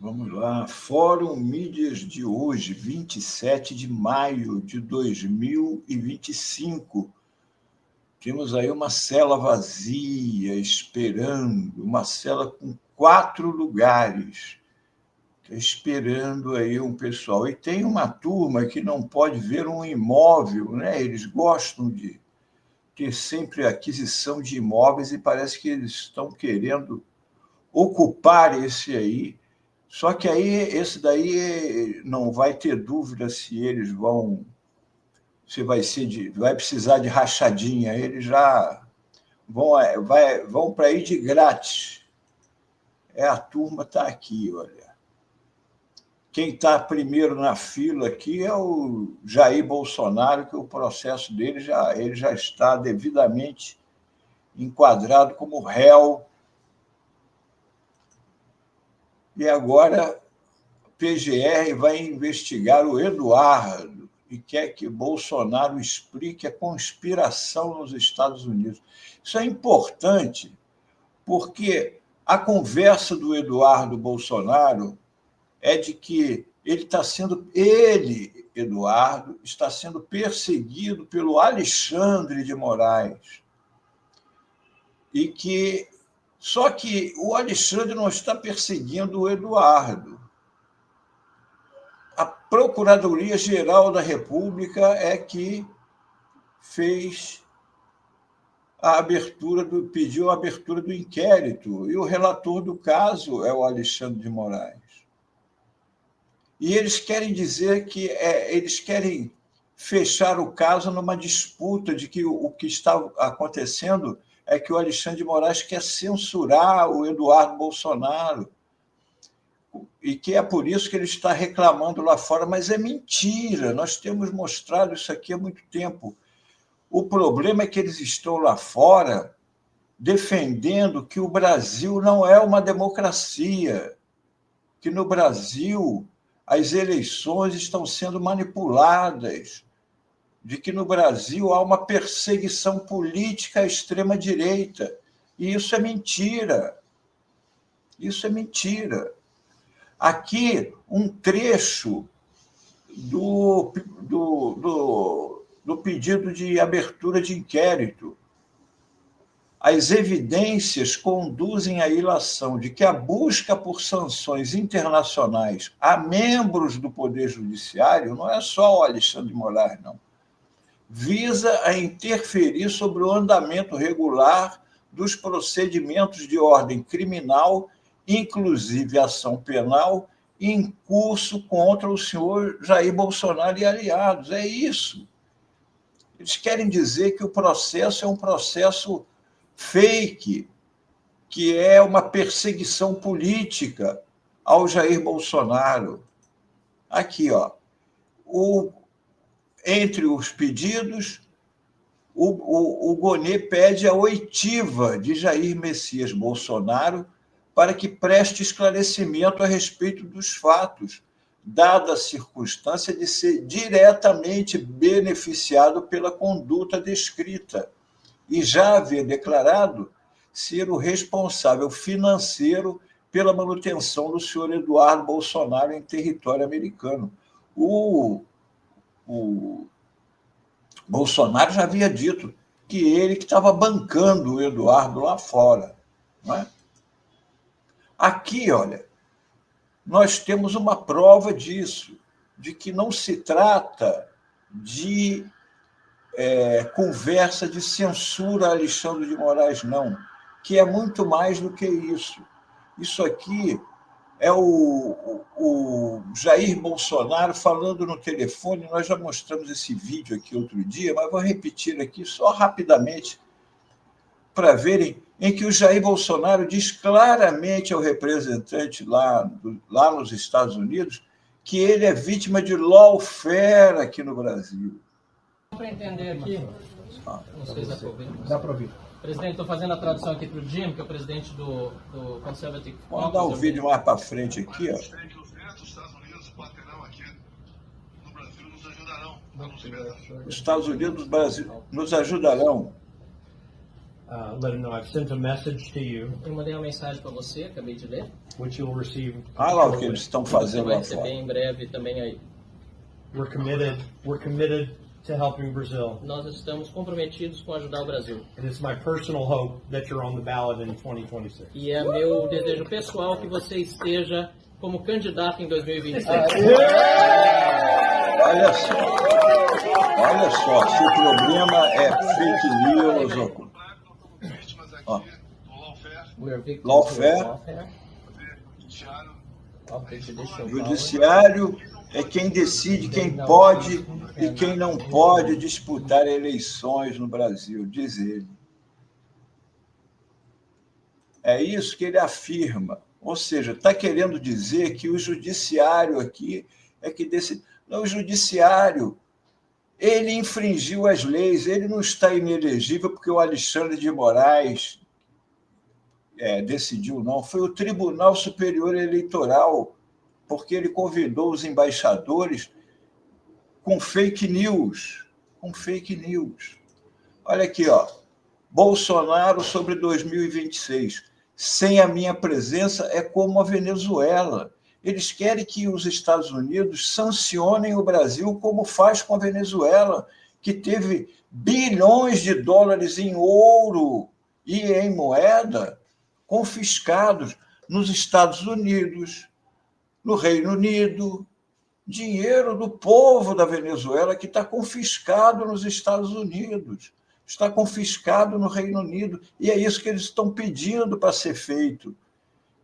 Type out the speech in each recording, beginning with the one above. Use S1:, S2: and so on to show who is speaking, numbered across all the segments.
S1: Vamos lá. Fórum Mídias de hoje, 27 de maio de 2025. Temos aí uma cela vazia, esperando, uma cela com 4 lugares, esperando aí um pessoal. E tem uma turma que não pode ver um imóvel, né? Eles gostam de ter sempre aquisição de imóveis e parece que eles estão querendo ocupar esse aí. Só que aí esse daí não vai ter dúvida se eles vão, se vai precisar de rachadinha. Eles já vão para aí de grátis. A turma está aqui, olha. Quem está primeiro na fila aqui é o Jair Bolsonaro, que o processo dele ele já está devidamente enquadrado como réu. E agora a PGR vai investigar o Eduardo e quer que Bolsonaro explique a conspiração nos Estados Unidos. Isso é importante porque a conversa do Eduardo Bolsonaro é de que Eduardo, está sendo perseguido pelo Alexandre de Moraes. Só que o Alexandre não está perseguindo o Eduardo. A Procuradoria-Geral da República é que pediu a abertura do inquérito, e o relator do caso é o Alexandre de Moraes. E eles querem dizer que eles querem fechar o caso numa disputa de que o que está acontecendo é que o Alexandre de Moraes quer censurar o Eduardo Bolsonaro, e que é por isso que ele está reclamando lá fora, mas é mentira, nós temos mostrado isso aqui há muito tempo. O problema é que eles estão lá fora defendendo que o Brasil não é uma democracia, que no Brasil as eleições estão sendo manipuladas, de que no Brasil há uma perseguição política à extrema-direita. E isso é mentira. Isso é mentira. Aqui, um trecho do pedido de abertura de inquérito. As evidências conduzem à ilação de que a busca por sanções internacionais a membros do Poder Judiciário não é só o Alexandre de Moraes, não. Visa a interferir sobre o andamento regular dos procedimentos de ordem criminal, inclusive ação penal, em curso contra o senhor Jair Bolsonaro e aliados. É isso. Eles querem dizer que o processo é um processo fake, que é uma perseguição política ao Jair Bolsonaro. Aqui, ó, entre os pedidos, o Gonê pede a oitiva de Jair Messias Bolsonaro para que preste esclarecimento a respeito dos fatos, dada a circunstância de ser diretamente beneficiado pela conduta descrita e já haver declarado ser o responsável financeiro pela manutenção do senhor Eduardo Bolsonaro em território americano. O Bolsonaro já havia dito que ele que estava bancando o Eduardo lá fora. Não é? Aqui, olha, nós temos uma prova disso, de que não se trata de conversa de censura a Alexandre de Moraes, não, que é muito mais do que isso. Isso aqui é o Jair Bolsonaro falando no telefone. Nós já mostramos esse vídeo aqui outro dia, mas vou repetir aqui só rapidamente para verem, em que o Jair Bolsonaro diz claramente ao representante lá nos Estados Unidos que ele é vítima de lawfare aqui no Brasil.
S2: Para entender aqui, não sei se dá para ouvir. Dá para ouvir. Presidente, estou fazendo a tradução aqui para o Jim, que é o presidente do Conservative Caucus.
S1: Vamos dar o vídeo mais para frente aqui, ó.
S3: Os Estados Unidos baterão aqui no Brasil, nos ajudarão.
S1: Os Estados Unidos do Brasil nos ajudarão.
S4: let him know I've sent a message to you,
S2: Eu mandei uma mensagem para você, acabei de ler.
S4: which you'll receive
S1: Olha lá o que
S4: shortly.
S1: eles estão
S2: Você
S1: fazendo
S2: vai
S1: lá
S2: receber
S1: fora.
S2: em breve também aí.
S4: We're committed to helping Brazil.
S2: Nós estamos comprometidos com ajudar o Brasil.
S4: And it's my personal hope that you're on the ballot in 2026.
S2: E é meu desejo pessoal que você esteja como candidato em 2026.
S1: Olha só, se o problema é fake news,
S3: Vítimas aqui
S1: Ó.
S3: do lawfare,
S2: We're victims
S1: Lawfare.
S2: of lawfare.
S3: judiciário,
S2: Of the judicial power.
S1: judiciário é quem decide quem pode e quem não pode disputar eleições no Brasil, diz ele. É isso que ele afirma. Ou seja, está querendo dizer que o judiciário aqui é que decide. Não, o judiciário, ele infringiu as leis, ele não está inelegível porque o Alexandre de Moraes decidiu, não. Foi o Tribunal Superior Eleitoral, porque ele convidou os embaixadores com fake news. Olha aqui, ó. Bolsonaro sobre 2026. Sem a minha presença é como a Venezuela. Eles querem que os Estados Unidos sancionem o Brasil como faz com a Venezuela, que teve bilhões de dólares em ouro e em moeda confiscados nos Estados Unidos, no Reino Unido, dinheiro do povo da Venezuela que está confiscado nos Estados Unidos, está confiscado no Reino Unido, e é isso que eles estão pedindo para ser feito,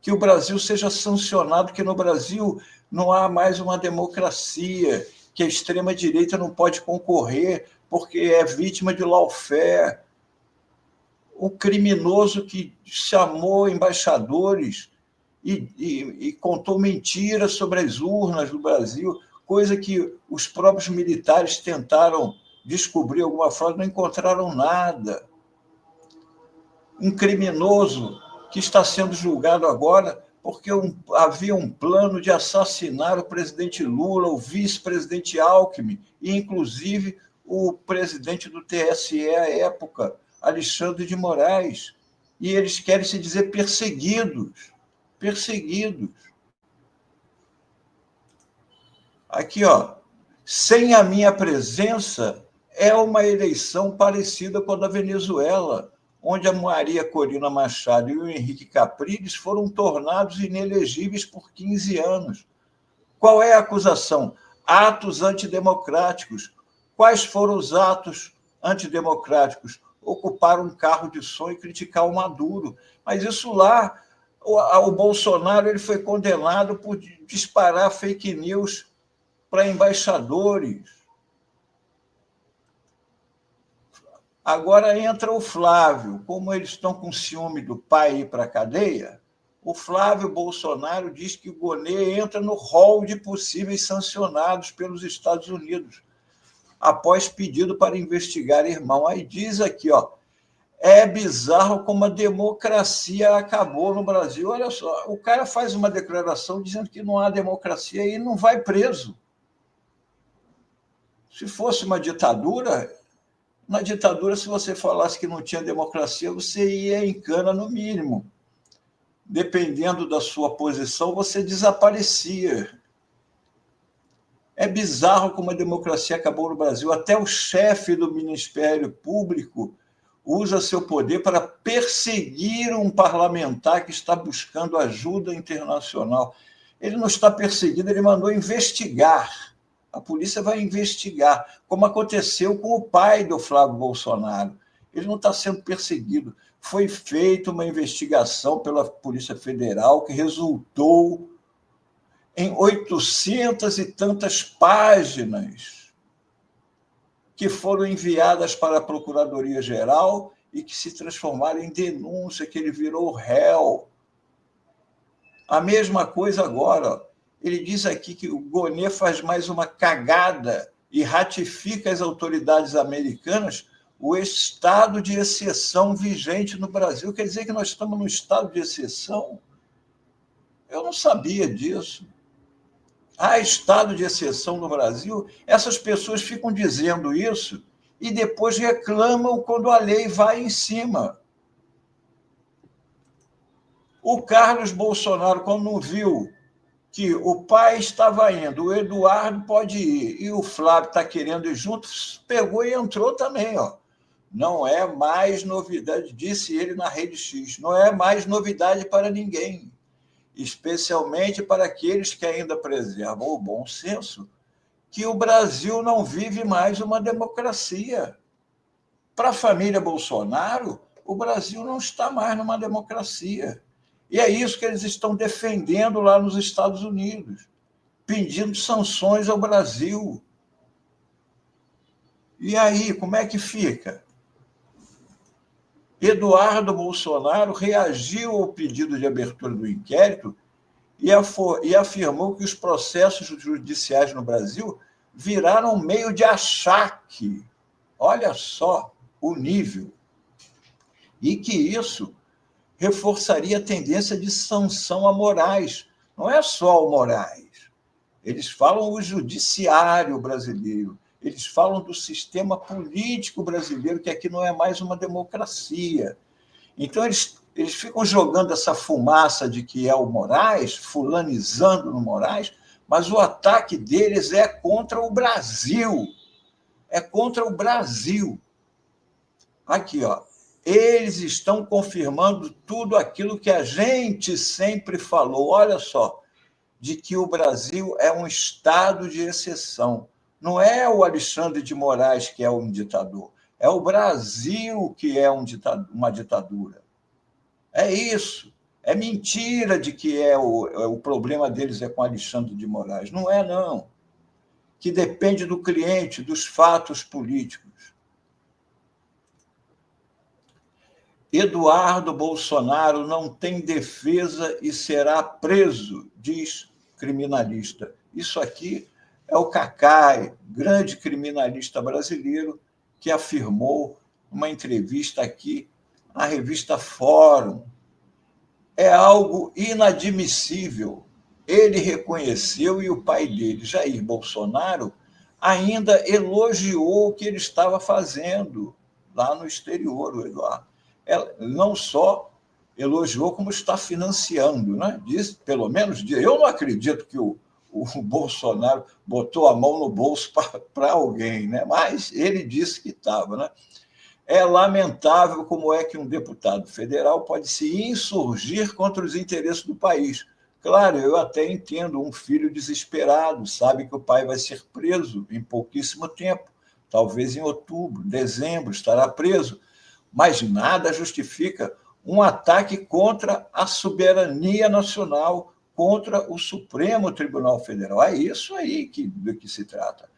S1: que o Brasil seja sancionado, que no Brasil não há mais uma democracia, que a extrema-direita não pode concorrer porque é vítima de lawfare. O criminoso que chamou embaixadores e contou mentiras sobre as urnas do Brasil, coisa que os próprios militares tentaram descobrir alguma forma, não encontraram nada. Um criminoso que está sendo julgado agora porque havia um plano de assassinar o presidente Lula, o vice-presidente Alckmin, e, inclusive, o presidente do TSE à época, Alexandre de Moraes. E eles querem se dizer perseguidos. Aqui, ó. Sem a minha presença, é uma eleição parecida com a da Venezuela, onde a Maria Corina Machado e o Henrique Capriles foram tornados inelegíveis por 15 anos. Qual é a acusação? Atos antidemocráticos. Quais foram os atos antidemocráticos? Ocupar um carro de som e criticar o Maduro. Mas isso lá, o Bolsonaro ele foi condenado por disparar fake news para embaixadores. Agora entra o Flávio. Como eles estão com ciúme do pai ir para a cadeia, o Flávio Bolsonaro diz que o Gonê entra no rol de possíveis sancionados pelos Estados Unidos, após pedido para investigar irmão. Aí diz aqui, ó, é bizarro como a democracia acabou no Brasil. Olha só, o cara faz uma declaração dizendo que não há democracia e não vai preso. Se fosse uma ditadura, na ditadura, se você falasse que não tinha democracia, você ia em cana no mínimo. Dependendo da sua posição, você desaparecia. É bizarro como a democracia acabou no Brasil. Até o chefe do Ministério Público usa seu poder para perseguir um parlamentar que está buscando ajuda internacional. Ele não está perseguindo, ele mandou investigar. A polícia vai investigar, como aconteceu com o pai do Flávio Bolsonaro. Ele não está sendo perseguido. Foi feita uma investigação pela Polícia Federal que resultou em 800 e tantas páginas que foram enviadas para a Procuradoria-Geral e que se transformaram em denúncia, que ele virou réu. A mesma coisa agora. Ele diz aqui que o Gonê faz mais uma cagada e ratifica as autoridades americanas o estado de exceção vigente no Brasil. Quer dizer que nós estamos no estado de exceção? Eu não sabia disso. Há estado de exceção no Brasil? Essas pessoas ficam dizendo isso e depois reclamam quando a lei vai em cima. O Carlos Bolsonaro, quando não viu que o pai estava indo, o Eduardo pode ir, e o Flávio está querendo ir junto, pegou e entrou também. Ó. Não é mais novidade, disse ele na Rede X, não é mais novidade para ninguém, especialmente para aqueles que ainda preservam o bom senso, que o Brasil não vive mais uma democracia. Para a família Bolsonaro, o Brasil não está mais numa democracia. E é isso que eles estão defendendo lá nos Estados Unidos, pedindo sanções ao Brasil. E aí, como é que fica? Eduardo Bolsonaro reagiu ao pedido de abertura do inquérito e afirmou que os processos judiciais no Brasil viraram meio de achaque. Olha só o nível. E que isso reforçaria a tendência de sanção a Moraes. Não é só o Moraes. Eles falam o judiciário brasileiro, eles falam do sistema político brasileiro, que aqui não é mais uma democracia. Então, eles ficam jogando essa fumaça de que é o Moraes, fulanizando no Moraes, mas o ataque deles é contra o Brasil. É contra o Brasil. Aqui, ó. Eles estão confirmando tudo aquilo que a gente sempre falou. Olha só, de que o Brasil é um estado de exceção. Não é o Alexandre de Moraes que é um ditador, é o Brasil que é uma ditadura. É isso. É mentira de que o problema deles é com Alexandre de Moraes. Não é, não. Que depende do cliente, dos fatos políticos. Eduardo Bolsonaro não tem defesa e será preso, diz criminalista. Isso aqui é o Cacai, grande criminalista brasileiro, que afirmou numa entrevista aqui à revista Fórum. É algo inadmissível. Ele reconheceu e o pai dele, Jair Bolsonaro, ainda elogiou o que ele estava fazendo lá no exterior, o Eduardo. Não só elogiou, como está financiando. Né? Diz, pelo menos, eu não acredito que o Bolsonaro botou a mão no bolso para alguém, né? Mas ele disse que estava. Né? É lamentável como é que um deputado federal pode se insurgir contra os interesses do país. Claro, eu até entendo, um filho desesperado, sabe que o pai vai ser preso em pouquíssimo tempo, talvez em outubro, dezembro, estará preso. Mas nada justifica um ataque contra a soberania nacional, contra o Supremo Tribunal Federal. É isso aí do que se trata.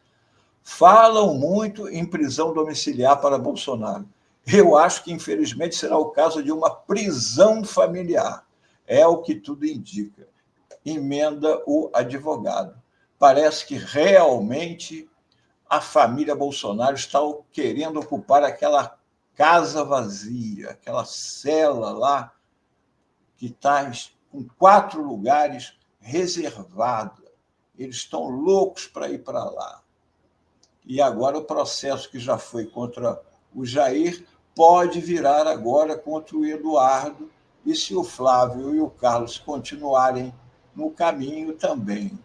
S1: Falam muito em prisão domiciliar para Bolsonaro. Eu acho que, infelizmente, será o caso de uma prisão familiar. É o que tudo indica. Emenda o advogado. Parece que realmente a família Bolsonaro está querendo ocupar aquela casa vazia, aquela cela lá que está com 4 lugares reservada. Eles estão loucos para ir para lá. E agora o processo que já foi contra o Jair pode virar agora contra o Eduardo, e se o Flávio e o Carlos continuarem no caminho também.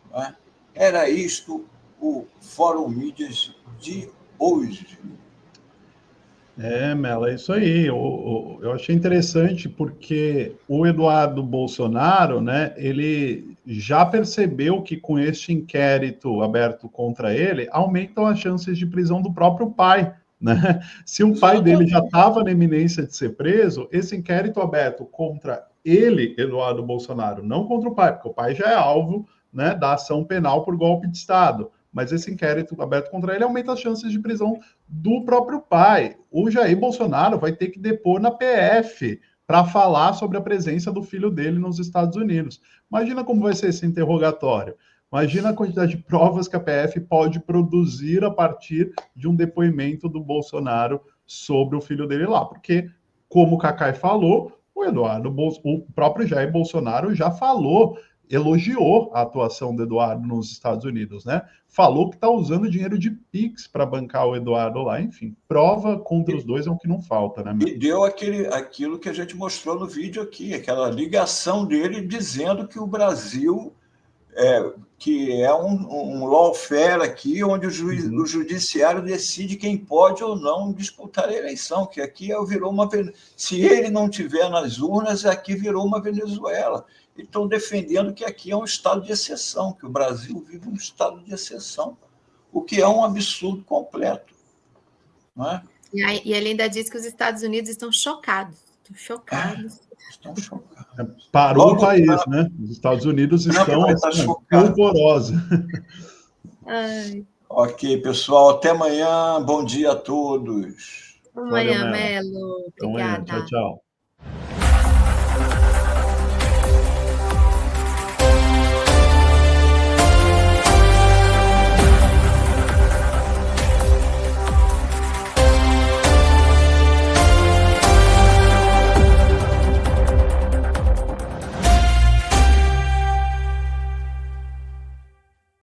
S1: Não é? Era isto o Fórum Mídias de hoje.
S5: Mela, é isso aí. Eu achei interessante porque o Eduardo Bolsonaro, né, ele já percebeu que com este inquérito aberto contra ele, aumentam as chances de prisão do próprio pai, né? Se o pai dele já estava na iminência de ser preso, esse inquérito aberto contra ele, Eduardo Bolsonaro, não contra o pai, porque o pai já é alvo, né, da ação penal por golpe de Estado. Mas esse inquérito aberto contra ele aumenta as chances de prisão do próprio pai. O Jair Bolsonaro vai ter que depor na PF para falar sobre a presença do filho dele nos Estados Unidos. Imagina como vai ser esse interrogatório. Imagina a quantidade de provas que a PF pode produzir a partir de um depoimento do Bolsonaro sobre o filho dele lá. Porque, como o Cacai falou, o próprio Jair Bolsonaro já falou elogiou a atuação do Eduardo nos Estados Unidos, né? Falou que está usando dinheiro de Pix para bancar o Eduardo lá, enfim, prova contra os dois é o que não falta, né?
S1: E deu aquilo que a gente mostrou no vídeo aqui, aquela ligação dele dizendo que o Brasil que é um lawfare aqui, onde o judiciário decide quem pode ou não disputar a eleição, que aqui virou uma... Se ele não tiver nas urnas, aqui virou uma Venezuela. E estão defendendo que aqui é um estado de exceção, que o Brasil vive um estado de exceção, o que é um absurdo completo. Não é?
S6: E ele ainda diz que os Estados Unidos estão chocados.
S1: Estão chocados.
S5: Parou logo o país, né? Os Estados Unidos estão polvorosos.
S1: Ok, pessoal. Até amanhã. Bom dia a todos.
S6: Amanhã, Melo. Obrigada.
S5: Tchau, tchau.